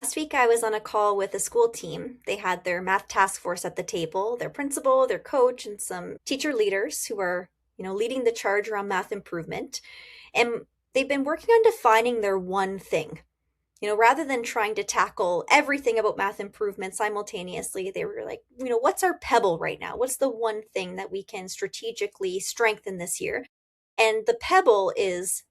Last week, I was on a call with a school team. They had their math task force at the table, their principal, their coach, and some teacher leaders who are, leading the charge around math improvement. And they've been working on defining their one thing. Rather than trying to tackle everything about math improvement simultaneously, they were like, what's our pebble right now? What's the one thing that we can strategically strengthen this year? And the pebble is,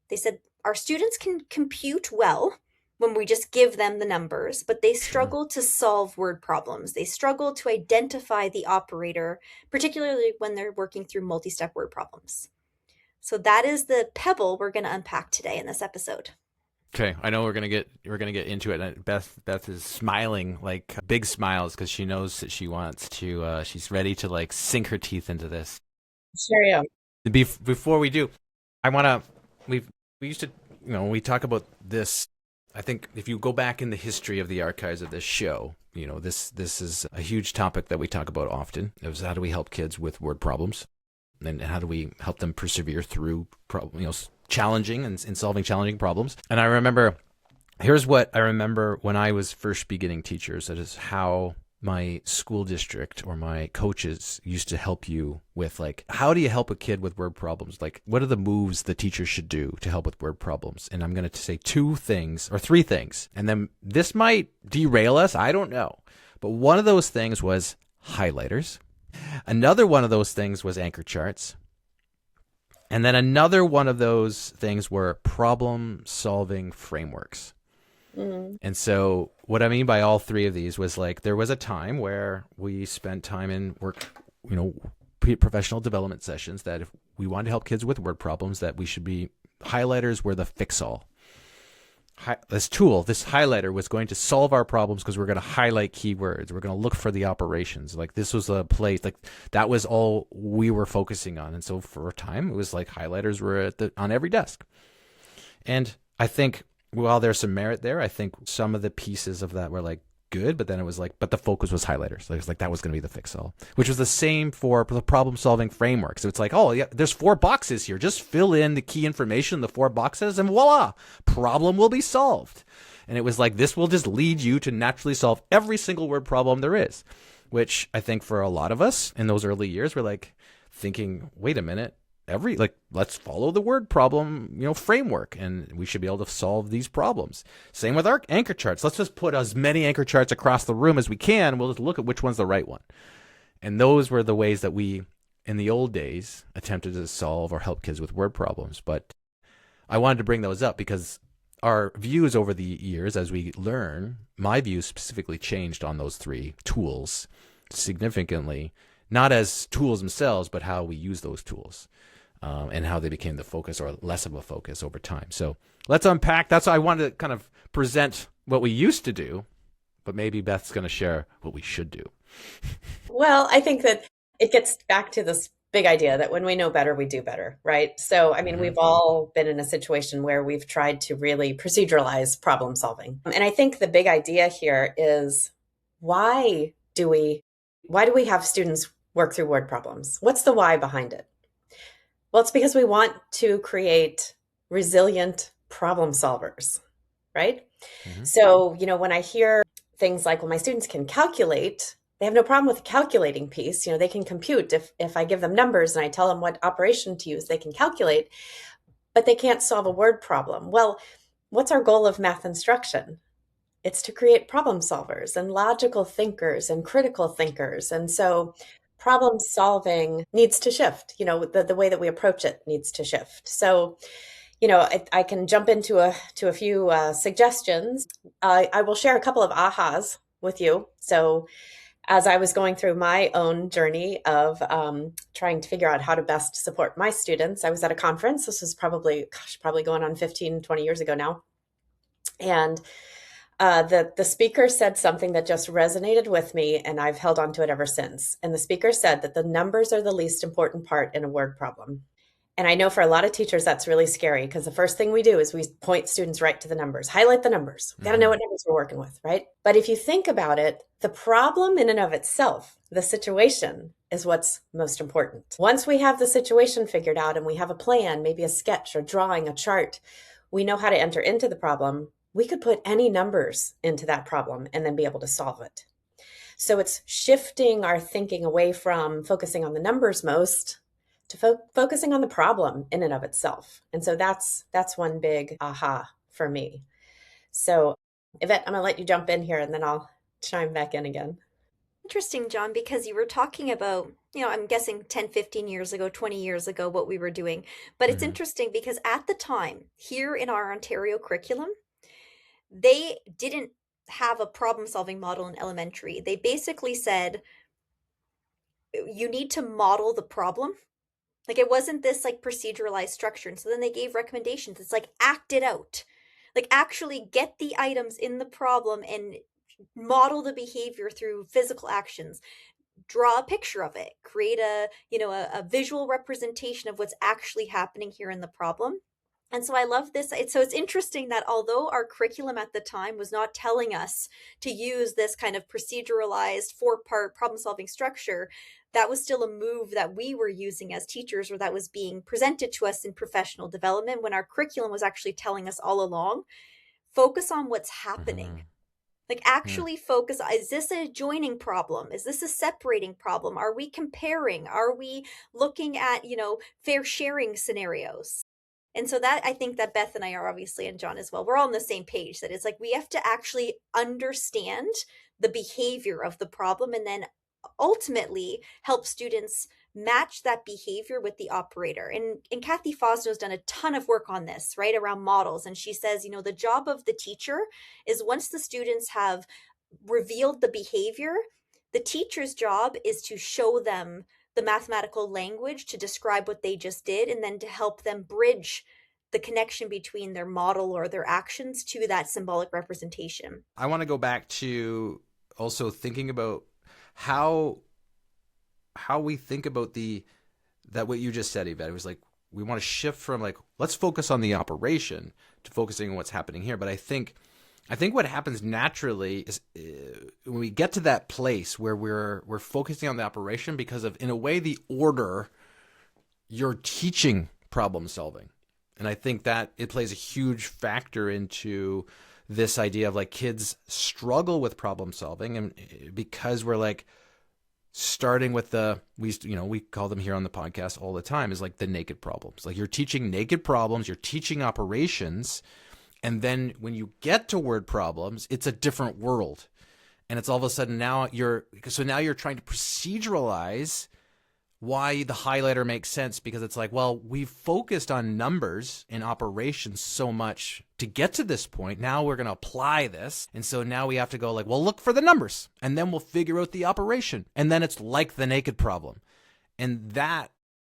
they said, our students can compute well when we just give them the numbers, but they Sure. struggle to solve word problems. They struggle to identify the operator, particularly when they're working through multi step word problems. So that is the pebble we're going to unpack today in this episode. Okay, I know we're gonna get into it. And Beth is smiling like big smiles because she knows that she wants to. She's ready to like sink her teeth into this. Sure am. Before we do, I wanna. We used to we talk about this. I think if you go back in the history of the archives of this show, this is a huge topic that we talk about often. It was how do we help kids with word problems, and how do we help them persevere through challenging and solving challenging problems. And here's what I remember when I was first beginning teachers. That is how my school district or my coaches used to help you with, like, how do you help a kid with word problems? Like, what are the moves the teacher should do to help with word problems? And I'm going to say two things or three things, and then this might derail us, I don't know, but one of those things was highlighters. Another one of those things was anchor charts. And then another one of those things were problem solving frameworks. Mm. And so what I mean by all three of these was, like, there was a time where we spent time in professional development sessions that if we wanted to help kids with word problems, that we should be highlighters were the fix all. This highlighter was going to solve our problems because we're going to highlight keywords. We're going to look for the operations. Like, this was a place, like, that was all we were focusing on. And so for a time, it was like highlighters were on every desk. And I think while there's some merit there, I think some of the pieces of that were like good, but then it was like, but the focus was highlighters. It was like that was going to be the fix all, which was the same for the problem solving framework. So it's like, oh yeah, there's 4 boxes here. Just fill in the key information in the 4 boxes, and voila, problem will be solved. And it was like, this will just lead you to naturally solve every single word problem there is, which I think for a lot of us in those early years, we're like thinking, wait a minute, let's follow the word problem framework, and we should be able to solve these problems. Same with our anchor charts. Let's just put as many anchor charts across the room as we can. We'll just look at which one's the right one. And those were the ways that we in the old days attempted to solve or help kids with word problems. But I wanted to bring those up because our views over the years, as we learn, my views specifically changed on those 3 tools significantly, not as tools themselves, but how we use those tools. And how they became the focus or less of a focus over time. So let's unpack. That's why I wanted to kind of present what we used to do, but maybe Beth's going to share what we should do. Well, I think that it gets back to this big idea that when we know better, we do better, right? So, I mean, Mm-hmm. we've all been in a situation where we've tried to really proceduralize problem solving. And I think the big idea here is why do we have students work through word problems? What's the why behind it? Well, it's because we want to create resilient problem solvers, right? Mm-hmm. So, when I hear things like, well, my students can calculate, they have no problem with the calculating piece. They can compute. If I give them numbers and I tell them what operation to use, they can calculate, but they can't solve a word problem. Well, what's our goal of math instruction? It's to create problem solvers and logical thinkers and critical thinkers. And so problem solving needs to shift. The way that we approach it needs to shift. So, I can jump into a few suggestions. I will share a couple of ahas with you. So, as I was going through my own journey of trying to figure out how to best support my students, I was at a conference. This was probably going on 15, 20 years ago now. And the speaker said something that just resonated with me, and I've held on to it ever since. And the speaker said that the numbers are the least important part in a word problem. And I know for a lot of teachers, that's really scary because the first thing we do is we point students right to the numbers, highlight the numbers. We got to know what numbers we're working with, right? But if you think about it, the problem in and of itself, the situation, is what's most important. Once we have the situation figured out and we have a plan, maybe a sketch or drawing, a chart, we know how to enter into the problem. we could put any numbers into that problem and then be able to solve it. So it's shifting our thinking away from focusing on the numbers most to focusing on the problem in and of itself. And so that's one big aha for me. So Yvette, I'm going to let you jump in here and then I'll chime back in again. Interesting, John, because you were talking about, I'm guessing 10, 15 years ago, 20 years ago, what we were doing. But it's interesting because at the time, here in our Ontario curriculum, they didn't have a problem solving model in elementary. They basically said, you need to model the problem. Like it wasn't this like proceduralized structure. And so then they gave recommendations. It's like act it out. Like actually get the items in the problem and model the behavior through physical actions. Draw a picture of it. Create a visual representation of what's actually happening here in the problem. And so I love this. So it's interesting that although our curriculum at the time was not telling us to use this kind of proceduralized 4-part problem solving structure, that was still a move that we were using as teachers, or that was being presented to us in professional development, when our curriculum was actually telling us all along, focus on what's happening. Like actually focus, is this a joining problem? Is this a separating problem? Are we comparing? Are we looking at, fair sharing scenarios? And so that, I think that Beth and I are obviously, and John as well, we're all on the same page, that it's like we have to actually understand the behavior of the problem and then ultimately help students match that behavior with the operator. And Kathy Fosno has done a ton of work on this, right, around models. And she says, the job of the teacher is, once the students have revealed the behavior, the teacher's job is to show them the mathematical language to describe what they just did, and then to help them bridge the connection between their model or their actions to that symbolic representation. I want to go back to also thinking about how we think about that what you just said, Yvette. It was like we want to shift from like, let's focus on the operation to focusing on what's happening here. But I think what happens naturally is when we get to that place where we're focusing on the operation, because of, in a way, the order you're teaching problem solving. And I think that it plays a huge factor into this idea of like kids struggle with problem solving, and because we're like starting with we call them here on the podcast all the time is like the naked problems. Like you're teaching naked problems, you're teaching operations. And then when you get to word problems, it's a different world. And it's all of a sudden now you're trying to proceduralize why the highlighter makes sense, because it's like, well, we've focused on numbers and operations so much to get to this point. Now we're going to apply this. And so now we have to go like, well, look for the numbers and then we'll figure out the operation. And then it's like the naked problem. And that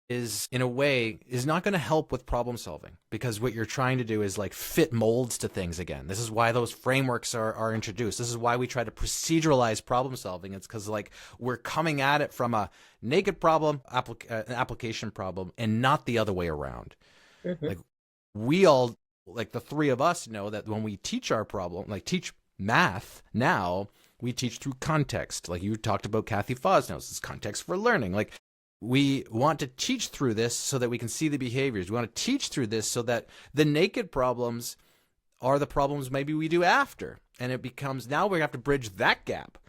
is, in a way, is not going to help with problem solving, because what you're trying to do is like fit molds to things again. This is why those frameworks are introduced. This is why we try to proceduralize problem solving. It's because like we're coming at it from a naked problem, an application problem, and not the other way around. Like we all, like the three of us, know that when we teach our problem, like teach math now, we teach through context. Like you talked about Kathy Fosno's, this context for learning. Like we want to teach through this so that we can see the behaviors. We want to teach through this so that the naked problems are the problems maybe we do after. And it becomes, now we have to bridge that gap.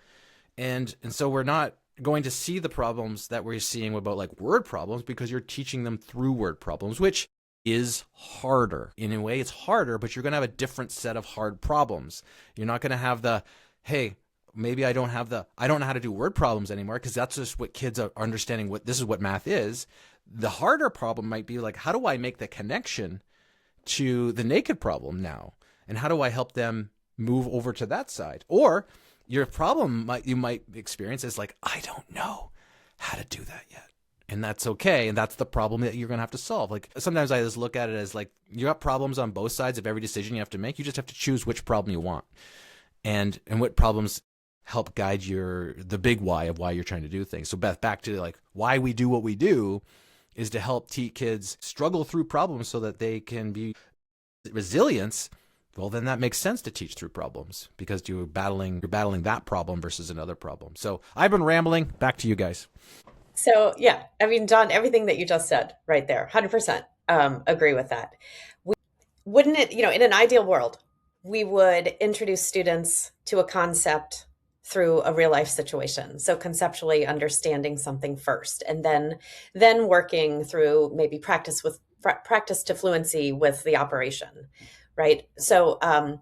And so we're not going to see the problems that we're seeing about like word problems, because you're teaching them through word problems, which is harder. In a way, it's harder, but you're going to have a different set of hard problems. You're not going to have the, hey, maybe I don't know how to do word problems anymore, because that's just what kids are understanding. This is what math is. The harder problem might be like, how do I make the connection to the naked problem now? And how do I help them move over to that side? Or your problem you might experience is like, I don't know how to do that yet. And that's okay. And that's the problem that you're going to have to solve. Like sometimes I just look at it as like, you got problems on both sides of every decision you have to make. You just have to choose which problem you want. And what problems help guide the big why of why you're trying to do things. So Beth, back to like why we do what we do is to help teach kids struggle through problems so that they can be resilience. Well, then that makes sense to teach through problems, because you're battling that problem versus another problem. So I've been rambling. Back to you guys. So yeah, I mean, John, everything that you just said right there, 100% agree with that. Wouldn't it, in an ideal world, we would introduce students to a concept through a real life situation. So conceptually understanding something first, and then working through maybe practice to fluency with the operation, right? So I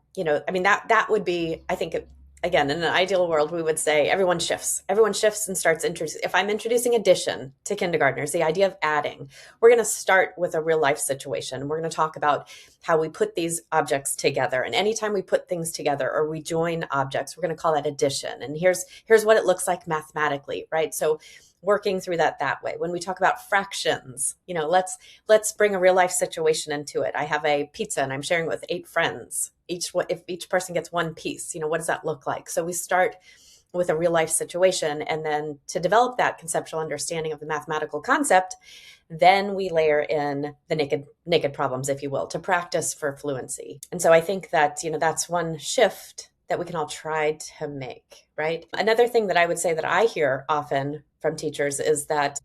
mean, that would be, I think, again, in an ideal world, we would say everyone shifts and starts introducing. If I'm introducing addition to kindergartners, the idea of adding, we're going to start with a real life situation. We're going to talk about how we put these objects together, and anytime we put things together or we join objects, we're going to call that addition. And here's what it looks like mathematically, right? So working through that way. When we talk about fractions, let's bring a real life situation into it. I have a pizza and I'm sharing it with 8 friends. If each person gets one piece, what does that look like? So we start with a real life situation, and then to develop that conceptual understanding of the mathematical concept, then we layer in the naked problems, if you will, to practice for fluency. And so I think that, that's one shift that we can all try to make, right? Another thing that I would say that I hear often from teachers is that,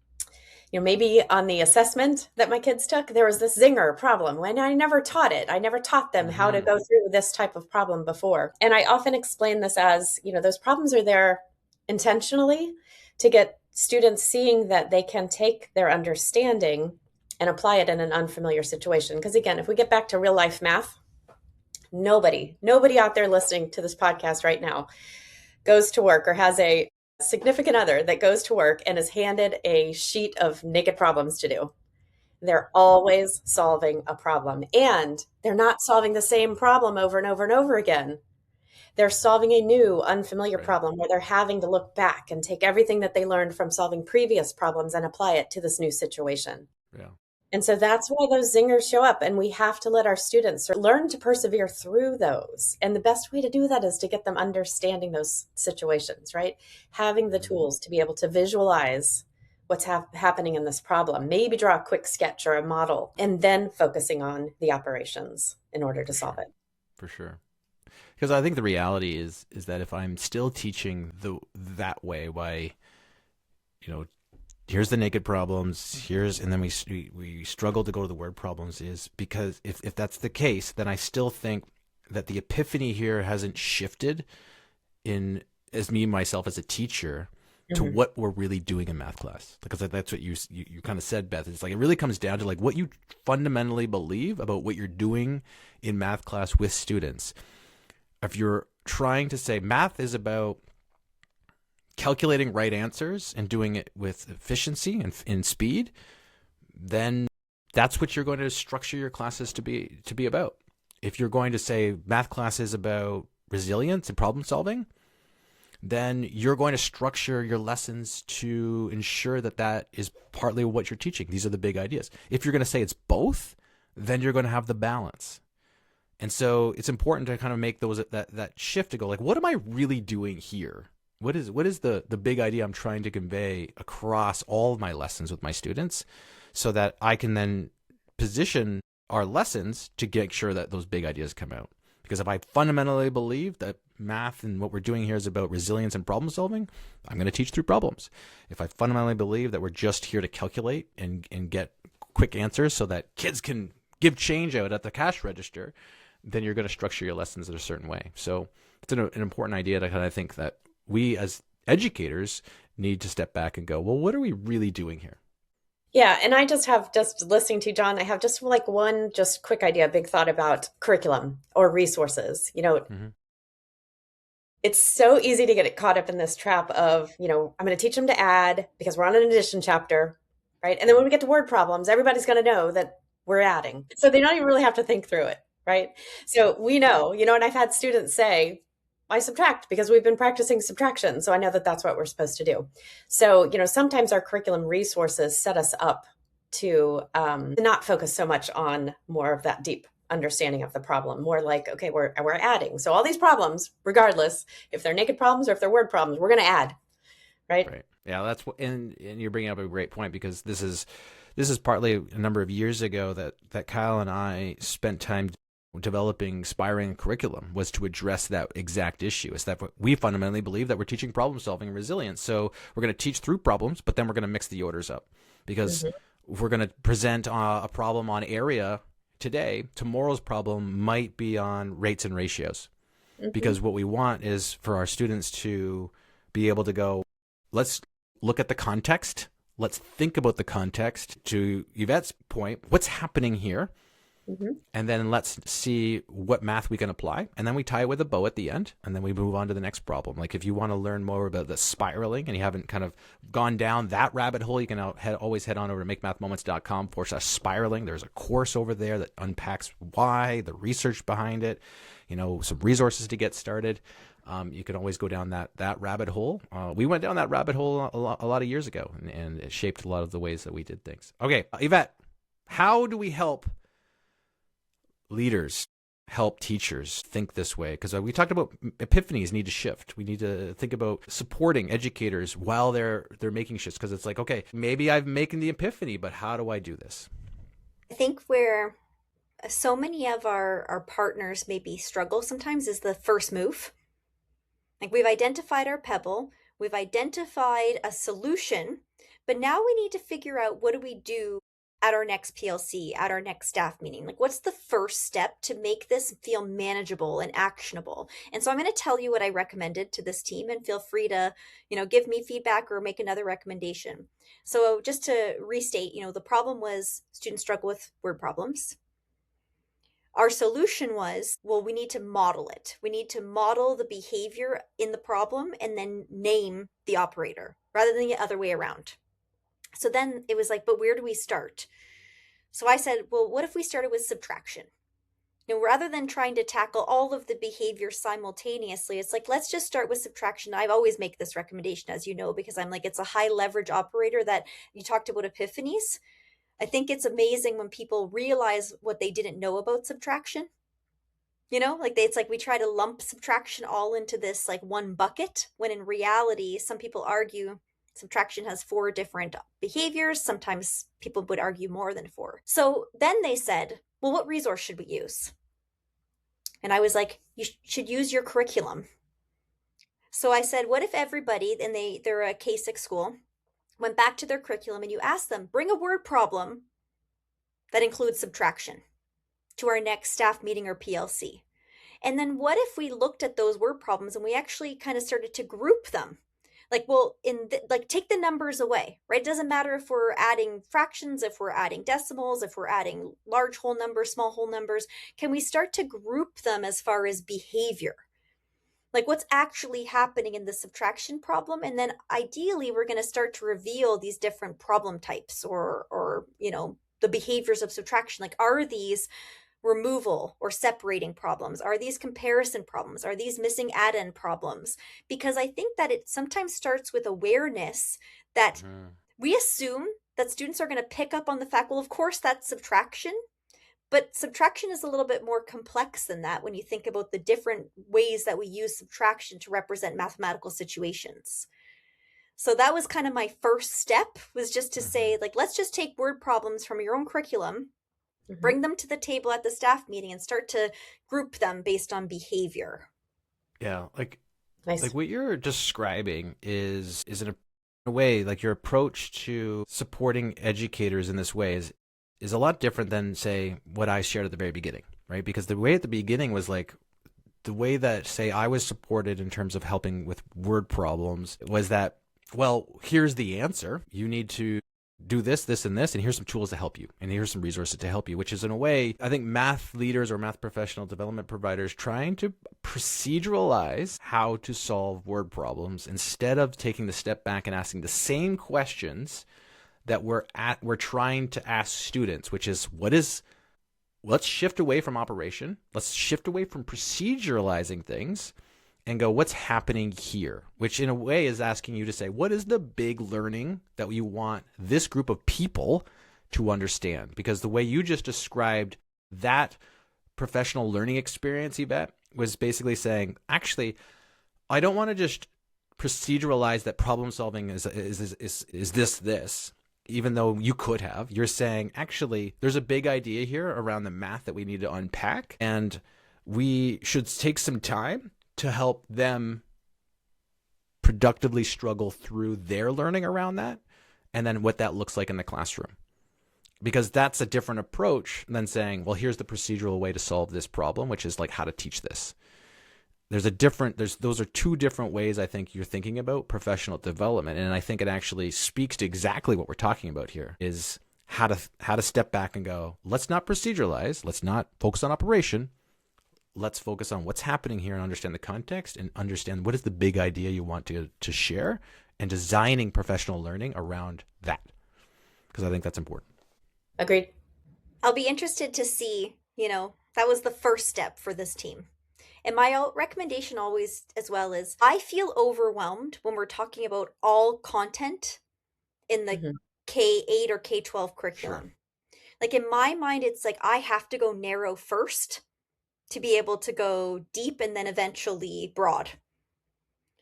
maybe on the assessment that my kids took, there was this zinger problem when I never taught it. I never taught them how to go through this type of problem before. And I often explain this as, those problems are there intentionally to get students seeing that they can take their understanding and apply it in an unfamiliar situation. Because again, if we get back to real life math, nobody out there listening to this podcast right now goes to work or has a significant other that goes to work and is handed a sheet of naked problems to do. They're always solving a problem, and they're not solving the same problem over and over and over again. They're solving a new unfamiliar problem where they're having to look back and take everything that they learned from solving previous problems and apply it to this new situation. Yeah. And so that's why those zingers show up, and we have to let our students learn to persevere through those. And the best way to do that is to get them understanding those situations, right? Having the tools to be able to visualize what's happening in this problem, maybe draw a quick sketch or a model, and then focusing on the operations in order to solve it. For sure. Because I think the reality is that if I'm still teaching that way, why, here's the naked problems, and then we struggle to go to the word problems, is because if that's the case, then I still think that the epiphany here hasn't shifted as myself as a teacher to what we're really doing in math class. Because that's what you kind of said, Beth. It's like it really comes down to like what you fundamentally believe about what you're doing in math class with students. If you're trying to say math is about calculating right answers and doing it with efficiency and in speed, then that's what you're going to structure your classes to be about. If you're going to say math class is about resilience and problem solving, then you're going to structure your lessons to ensure that is partly what you're teaching. These are the big ideas. If you're going to say it's both, then you're going to have the balance. And so it's important to kind of make that shift to go like, what am I really doing here? What is the big idea I'm trying to convey across all of my lessons with my students, so that I can then position our lessons to make sure that those big ideas come out? Because if I fundamentally believe that math and what we're doing here is about resilience and problem solving, I'm going to teach through problems. If I fundamentally believe that we're just here to calculate and get quick answers so that kids can give change out at the cash register, then you're going to structure your lessons in a certain way. So it's an important idea to kind of think that we as educators need to step back and go, well, what are we really doing here? Yeah. And I just listening to John, I have just like one quick idea, big thought about curriculum or resources. It's so easy to get caught up in this trap of, I'm going to teach them to add because we're on an addition chapter, right? And then when we get to word problems, everybody's going to know that we're adding. So they don't even really have to think through it, right? So we know, and I've had students say, I subtract because we've been practicing subtraction. So I know that that's what we're supposed to do. So, sometimes our curriculum resources set us up to not focus so much on more of that deep understanding of the problem, more like, okay, we're adding. So all these problems, regardless if they're naked problems or if they're word problems, we're going to add, right? Right. Yeah, that's what, and you're bringing up a great point, because this is partly a number of years ago that Kyle and I spent time developing Spiring curriculum, was to address that exact issue. Is that we fundamentally believe that we're teaching problem solving and resilience. So we're going to teach through problems, but then we're going to mix the orders up, because if we're going to present a problem on area today, tomorrow's problem might be on rates and ratios. Mm-hmm. Because what we want is for our students to be able to go, let's look at the context. Let's think about the context. To Yvette's point, what's happening here? Mm-hmm. And then let's see what math we can apply. And then we tie it with a bow at the end. And then we move on to the next problem. Like if you want to learn more about the spiraling and you haven't kind of gone down that rabbit hole, you can always head on over to makemathmoments.com/spiraling. There's a course over there that unpacks why, the research behind it, some resources to get started. You can always go down that rabbit hole. We went down that rabbit hole a lot of years ago, and it shaped a lot of the ways that we did things. Okay, Yvette, how do we help leaders, help teachers think this way? Because we talked about epiphanies need to shift. We need to think about supporting educators while they're making shifts, because it's like, okay, maybe I'm making the epiphany, but how do I do this? I think where so many of our partners maybe struggle sometimes is the first move. Like we've identified our pebble, we've identified a solution, but now we need to figure out what do we do at our next PLC, at our next staff meeting? Like what's the first step to make this feel manageable and actionable? And so I'm going to tell you what I recommended to this team, and feel free to, give me feedback or make another recommendation. So just to restate, the problem was students struggle with word problems. Our solution was, well, we need to model it. We need to model the behavior in the problem and then name the operator rather than the other way around. So then it was like, but where do we start? So I said, well, what if we started with subtraction? Rather than trying to tackle all of the behavior simultaneously, it's like, let's just start with subtraction. I've always make this recommendation, as you know, because I'm like, it's a high leverage operator. That you talked about epiphanies. I think it's amazing when people realize what they didn't know about subtraction. It's like we try to lump subtraction all into this like one bucket, when in reality, some people argue subtraction has 4 different behaviors. Sometimes people would argue more than 4. So then they said, well, what resource should we use? And I was like, you should use your curriculum. So I said, what if everybody, and they're a K-6 school, went back to their curriculum and you asked them, bring a word problem that includes subtraction to our next staff meeting or PLC. And then what if we looked at those word problems and we actually kind of started to group them? Like, well, take the numbers away, right? It doesn't matter if we're adding fractions, if we're adding decimals, if we're adding large whole numbers, small whole numbers. Can we start to group them as far as behavior? Like what's actually happening in the subtraction problem? And then ideally, we're going to start to reveal these different problem types or the behaviors of subtraction. Like, are these removal or separating problems? Are these comparison problems? Are these missing add-in problems? Because I think that it sometimes starts with awareness that we assume that students are going to pick up on the fact, well, of course, that's subtraction. But subtraction is a little bit more complex than that when you think about the different ways that we use subtraction to represent mathematical situations. So that was kind of my first step, was just to say, like, let's just take word problems from your own curriculum, bring them to the table at the staff meeting, and start to group them based on behavior. Yeah, Nice. like what you're describing is in a way, like your approach to supporting educators in this way is a lot different than, say, what I shared at the very beginning, right? Because the way at the beginning was like, the way that, say, I was supported in terms of helping with word problems was that, well, here's the answer. You need to do this, this, and this, and here's some tools to help you, and here's some resources to help you, which is in a way, I think math leaders or math professional development providers trying to proceduralize how to solve word problems instead of taking the step back and asking the same questions that we're trying to ask students, which is, let's shift away from operation. Let's shift away from proceduralizing things and go, what's happening here? Which in a way is asking you to say, what is the big learning that you want this group of people to understand? Because the way you just described that professional learning experience, Yvette, was basically saying, actually, I don't want to just proceduralize that problem solving is this. Even though you could have, you're saying, actually, there's a big idea here around the math that we need to unpack, and we should take some time to help them productively struggle through their learning around that, and then what that looks like in the classroom. because that's a different approach than saying, well, here's the procedural way to solve this problem, which is like how to teach this. Those are two different ways I think you're thinking about professional development. And I think it actually speaks to exactly what we're talking about here, is how to step back and go, let's not proceduralize. Let's not focus on operation. Let's focus on what's happening here and understand the context and understand what is the big idea you want to share, and designing professional learning around that. Because I think that's important. Agreed. I'll be interested to see, that was the first step for this team. And my recommendation always as well is, I feel overwhelmed when we're talking about all content in the K-8 or K-12 curriculum. Sure. Like in my mind, it's like I have to go narrow first to be able to go deep and then eventually broad.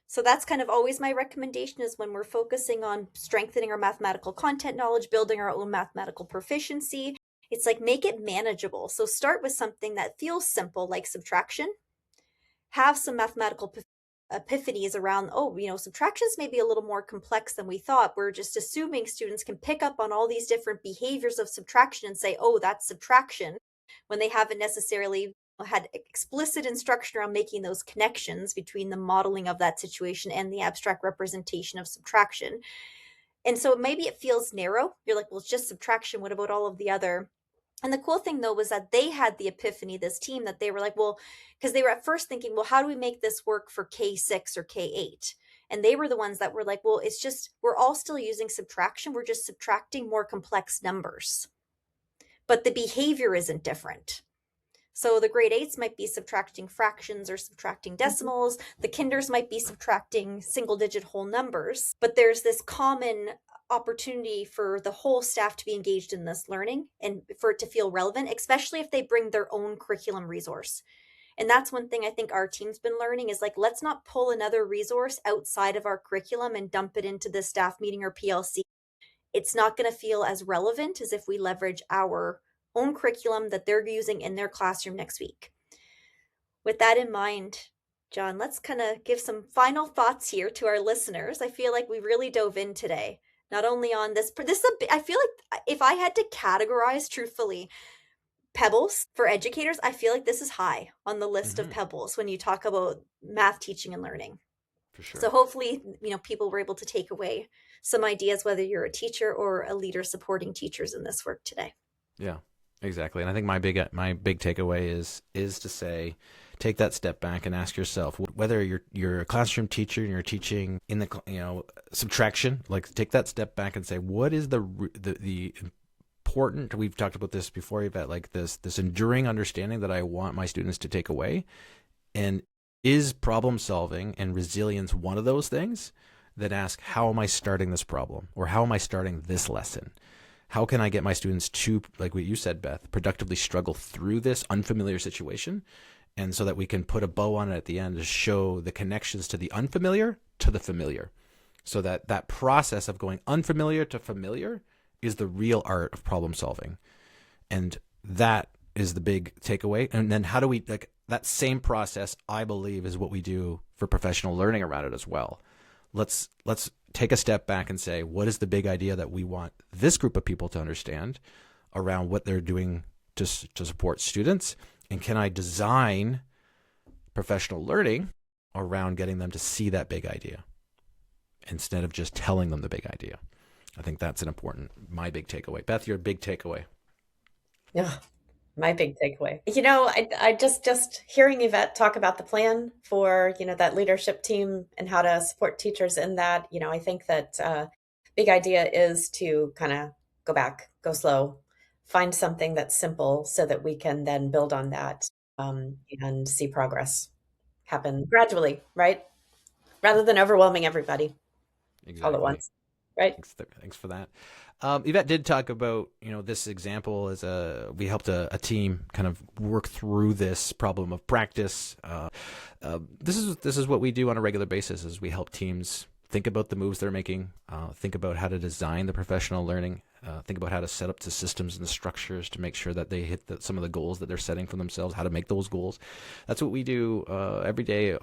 So that's kind of always my recommendation, is when we're focusing on strengthening our mathematical content knowledge, building our own mathematical proficiency, it's like make it manageable. So start with something that feels simple, like subtraction. Have some mathematical epiphanies around, subtractions may be a little more complex than we thought. We're just assuming students can pick up on all these different behaviors of subtraction and say, oh, that's subtraction, when they haven't necessarily had explicit instruction around making those connections between the modeling of that situation and the abstract representation of subtraction. And so maybe it feels narrow. You're like, well, it's just subtraction. What about all of the other? And the cool thing, though, was that they had the epiphany, this team, that they were like, well, because they were at first thinking, well, how do we make this work for K6 or K8? And they were the ones that were like, well, it's just, we're all still using subtraction. We're just subtracting more complex numbers. But the behavior isn't different. So the grade 8s might be subtracting fractions or subtracting decimals. The kinders might be subtracting single-digit whole numbers. But there's this common opportunity for the whole staff to be engaged in this learning and for it to feel relevant, especially if they bring their own curriculum resource. And that's one thing I think our team's been learning, is like, let's not pull another resource outside of our curriculum and dump it into the staff meeting or PLC. It's not going to feel as relevant as if we leverage our own curriculum that they're using in their classroom next week. With that in mind, John, let's kind of give some final thoughts here to our listeners. I feel like we really dove in today, not only on this is I feel like if I had to categorize truthfully pebbles for educators, I feel like this is high on the list of pebbles when you talk about math teaching and learning. For sure. So hopefully, people were able to take away some ideas, whether you're a teacher or a leader supporting teachers in this work today. Yeah. Exactly. And I think my big takeaway is to say, take that step back and ask yourself, whether you're a classroom teacher and you're teaching in the subtraction, like take that step back and say, what is the important, we've talked about this before, Yvette, like this enduring understanding that I want my students to take away, and is problem solving and resilience one of those things? Then ask, how am I starting this problem, or how am I starting this lesson? How can I get my students to, like what you said, Beth, productively struggle through this unfamiliar situation, and so that we can put a bow on it at the end to show the connections to the unfamiliar to the familiar, so that process of going unfamiliar to familiar is the real art of problem solving. And that is the big takeaway. And then how do we, like, that same process, I believe, is what we do for professional learning around it as well. Let's take a step back and say, what is the big idea that we want this group of people to understand around what they're doing to support students? And can I design professional learning around getting them to see that big idea instead of just telling them the big idea? I think that's my big takeaway. Beth, your big takeaway. Yeah. My big takeaway. I just hearing Yvette talk about the plan for, that leadership team and how to support teachers in that, I think that big idea is to kind of go back, go slow, find something that's simple so that we can then build on that and see progress happen gradually, right? Rather than overwhelming everybody all at once, right? Thanks for that. Yvette did talk about, this example as we helped a team kind of work through this problem of practice. This is what we do on a regular basis, is we help teams think about the moves they're making, think about how to design the professional learning, think about how to set up the systems and the structures to make sure that they hit some of the goals that they're setting for themselves, how to make those goals. That's what we do every day.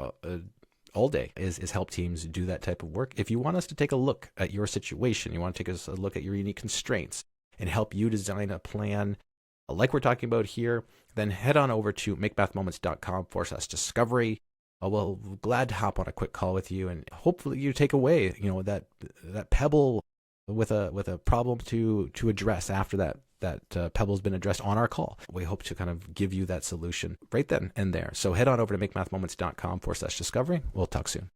All day is help teams do that type of work. If you want us to take a look at your situation, you want to take a look at your unique constraints, and help you design a plan like we're talking about here, then head on over to makemathmoments.com/discovery. We'll glad to hop on a quick call with you, and hopefully you take away, that pebble with a problem to address after that pebble's been addressed on our call. We hope to kind of give you that solution right then and there. So head on over to makemathmoments.com/discovery. We'll talk soon.